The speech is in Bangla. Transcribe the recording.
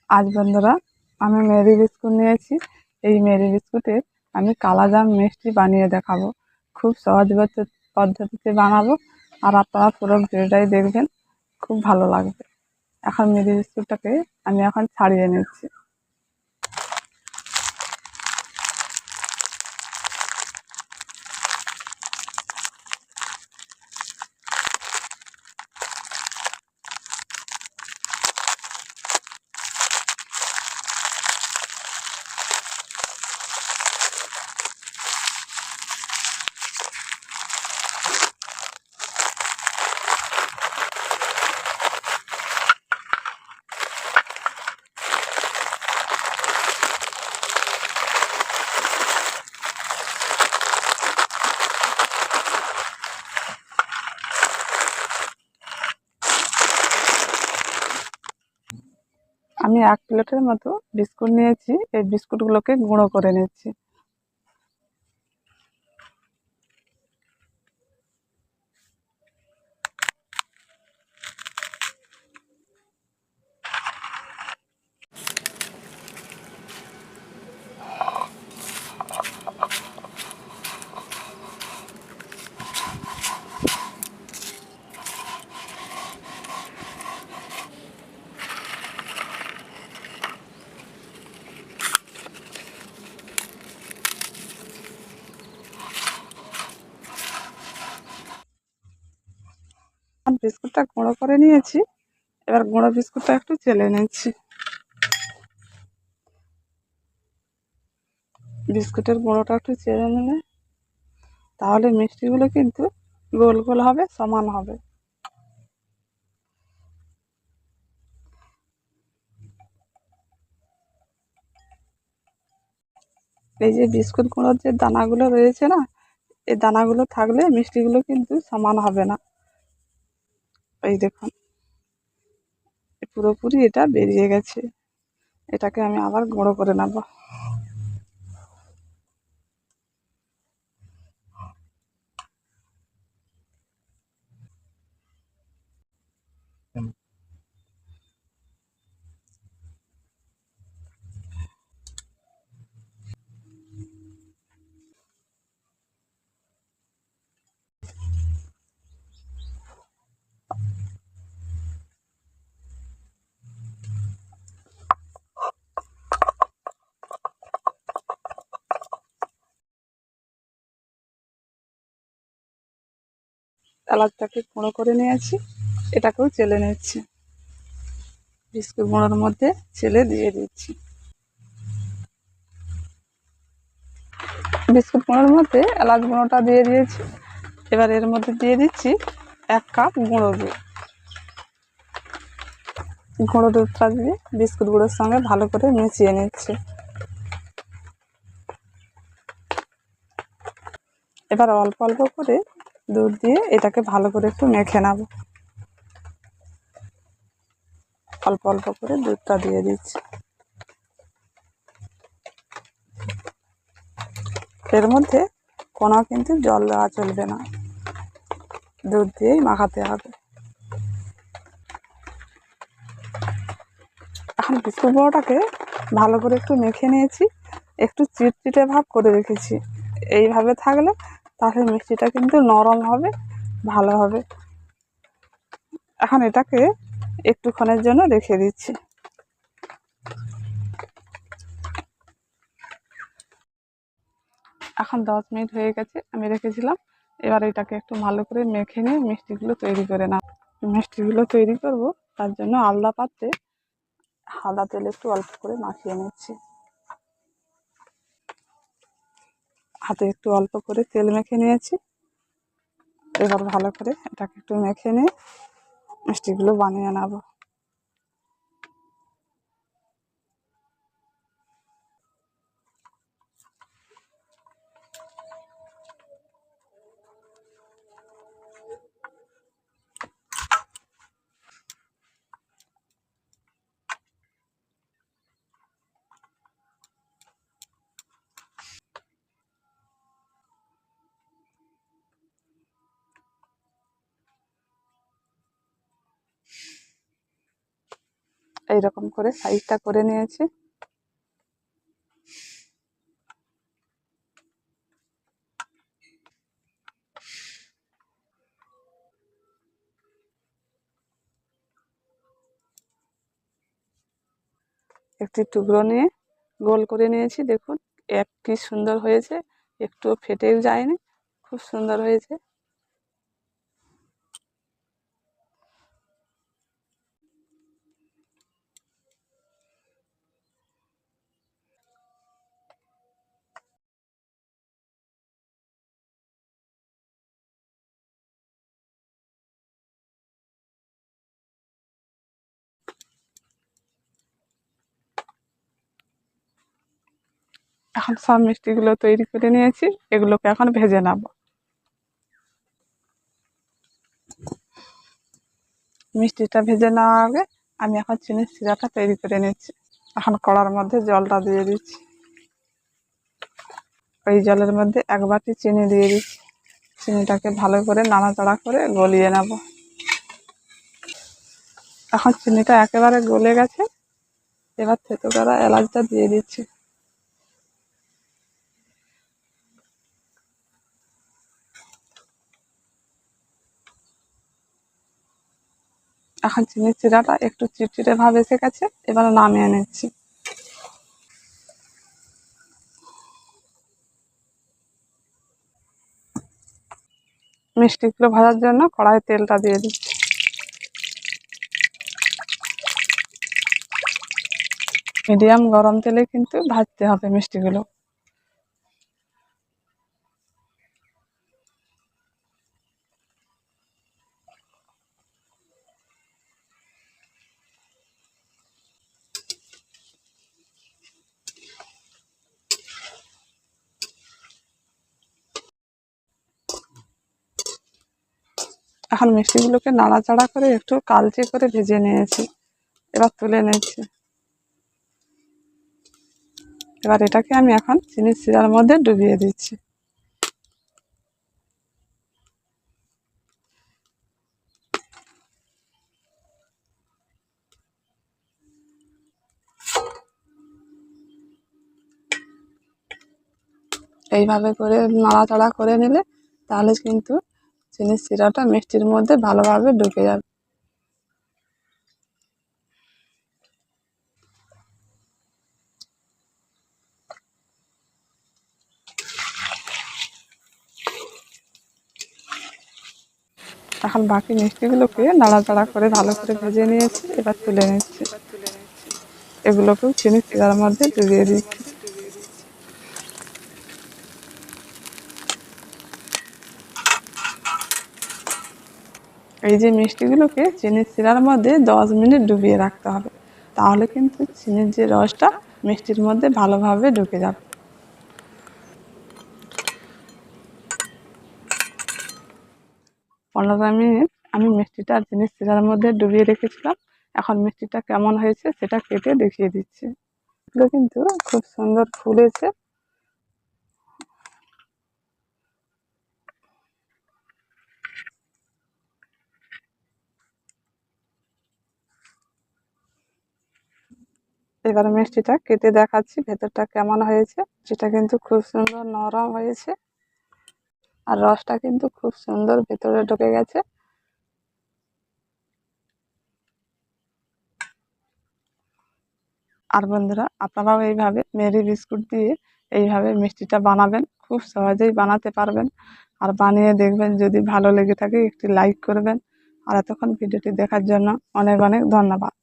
আজ বন্ধুরা আমি মেরি বিস্কুট নিয়েছি। এই মেরি বিস্কুটের আমি কালাজাম মিষ্টি বানিয়ে দেখাবো। খুব সহজ পদ্ধতিতে বানাবো, আর আপনারা পুরো ভিডিওটাই দেখবেন, খুব ভালো লাগবে। এখন মেরি বিস্কুটটাকে আমি এখন ছাড়িয়ে নিচ্ছি। আমি 1 প্লেটের মতো বিস্কুট নিয়েছি। এই বিস্কুটগুলোকে গুঁড়ো করে নিচ্ছি। বিস্কুটটা গুঁড়ো করে নিয়েছি। এবার গুঁড়ো বিস্কুটটা একটু চেলে নিচ্ছি। বিস্কুটের গুঁড়োটা একটু চেলে নিলে তাহলে মিষ্টিগুলো কিন্তু গোল গোল হবে, সমান হবে। এই যে বিস্কুট গুঁড়োর যে দানাগুলো রয়েছে না, এই দানাগুলো থাকলে মিষ্টিগুলো কিন্তু সমান হবে না। এই দেখুন, পুরোপুরি এটা বেরিয়ে গেছে। এটাকে আমি আবার গুঁড়ো করে নেব। এলাচটাকে গুঁড়ো করে নিয়েছি, এটাকেও চেলে নিচ্ছি। বিস্কুট গুঁড়োর মধ্যে চেলে দিয়ে দিচ্ছি। বিস্কুট গুঁড়োর মধ্যে এলাচ গুঁড়োটা দিয়ে দিয়েছি। এবার এর মধ্যে দিয়ে দিচ্ছি 1 কাপ গুঁড়ো দুধ। গুঁড়ো দুধটা দিয়ে বিস্কুট গুঁড়োর সঙ্গে ভালো করে মিশিয়ে নিচ্ছি। এবার অল্প অল্প করে দুধ দিয়ে এটাকে ভালো করে একটু মেখে নেব। অল্প অল্প করে দুধটা দিয়ে দিচ্ছি। এর মধ্যে কোনো কিন্তু জল দেওয়া চলবে না, দুধ দিয়েই মাখাতে হবে। এখন বিস্কুট গুঁড়োটাকে ভালো করে একটু মেখে নিয়েছি, একটু চিটচিটে ভাব করে রেখেছি। এইভাবে থাকলে তাহলে মিষ্টিটা কিন্তু নরম হবে, ভালো হবে। এখন এটাকে একটুক্ষণের জন্য রেখে দিচ্ছি। এখন 10 মিনিট হয়ে গেছে, আমি রেখেছিলাম। এবার এটাকে একটু ভালো করে মেখে নিয়ে মিষ্টিগুলো তৈরি করে নাও। মিষ্টিগুলো তৈরি করব, তার জন্য আলাদা পাত্রে সাদা তেল একটু অল্প করে মাখিয়ে নিচ্ছি। হাতে একটু অল্প করে তেল মেখে নিয়েছি। এবার ভালো করে এটাকে একটু মেখে নিয়ে মিষ্টিগুলো বানিয়ে নেব। এইরকম করে সাইজটা করে নিয়েছি। একটি টুকরো নিয়ে গোল করে নিয়েছি। দেখুন কি সুন্দর হয়েছে, একটুও ফেটেও যায়নি, খুব সুন্দর হয়েছে। এখন সব মিষ্টিগুলো তৈরি করে নিয়েছি, এগুলোকে এখন ভেজে নেব। মিষ্টিটা ভেজে নেওয়ার আগে আমি এখন চিনির সিরাটা তৈরি করে নিচ্ছি। এখন কড়ার মধ্যে জলটা দিয়ে দিচ্ছি। ওই জলের মধ্যে 1 বাটি চিনি দিয়ে দিচ্ছি। চিনিটাকে ভালো করে নাড়াচাড়া করে গলিয়ে নেব। এখন চিনিটা একেবারে গলে গেছে, এবার থেতো করা এলাচটা দিয়ে দিচ্ছি। এখন চিনির শিরাটা একটু চিটচিটে ভাব এসে গেছে, এবার নামিয়ে নিচ্ছি। মিষ্টিগুলো ভাজার জন্য কড়াই তেলটা দিয়ে দিচ্ছি। মিডিয়াম গরম তেলে কিন্তু ভাজতে হবে মিষ্টিগুলো। এখন মিষ্টিগুলোকে নাড়াচাড়া করে একটু কালচে করে ভেজে নিয়েছি, এবার তুলে নিচ্ছি। এবার এটাকে আমি এখন চিনির শিরার মধ্যে ডুবিয়ে দিচ্ছি। এইভাবে করে নাড়াচাড়া করে নিলে তাহলে কিন্তু চিনির শিরাটা মিষ্টির মধ্যে ভালোভাবে ঢুকে যাবে। এখন বাকি মিষ্টিগুলোকে নাড়াচাড়া করে ভালো করে ভেজে নিয়েছি, এবার তুলে নিচ্ছি। এগুলোকেও চিনির শিরার মধ্যে ডুবিয়ে দিচ্ছি। এই যে মিষ্টিগুলোকে চিনির শিরার মধ্যে 10 মিনিট ডুবিয়ে রাখতে হবে, তাহলে কিন্তু চিনির যে রসটা মিষ্টির মধ্যে ভালোভাবে ঢুকে যাবে। 15 মিনিট আমি মিষ্টিটা চিনির শিরার মধ্যে ডুবিয়ে রেখেছিলাম। এখন মিষ্টিটা কেমন হয়েছে সেটা কেটে দেখিয়ে দিচ্ছি। এগুলো কিন্তু খুব সুন্দর ফুলেছে। এবার মিষ্টিটা কেটে দেখাচ্ছি ভেতরটা কেমন হয়েছে। সেটা কিন্তু খুব সুন্দর নরম হয়েছে, আর রসটা কিন্তু খুব সুন্দর ভেতরে ঢুকে গেছে। আর বন্ধুরা, আপনারাও এইভাবে মেরি বিস্কুট দিয়ে এইভাবে মিষ্টিটা বানাবেন, খুব সহজেই বানাতে পারবেন। আর বানিয়ে দেখবেন, যদি ভালো লেগে থাকে একটি লাইক করবেন। আর এতক্ষণ ভিডিওটি দেখার জন্য অনেক অনেক ধন্যবাদ।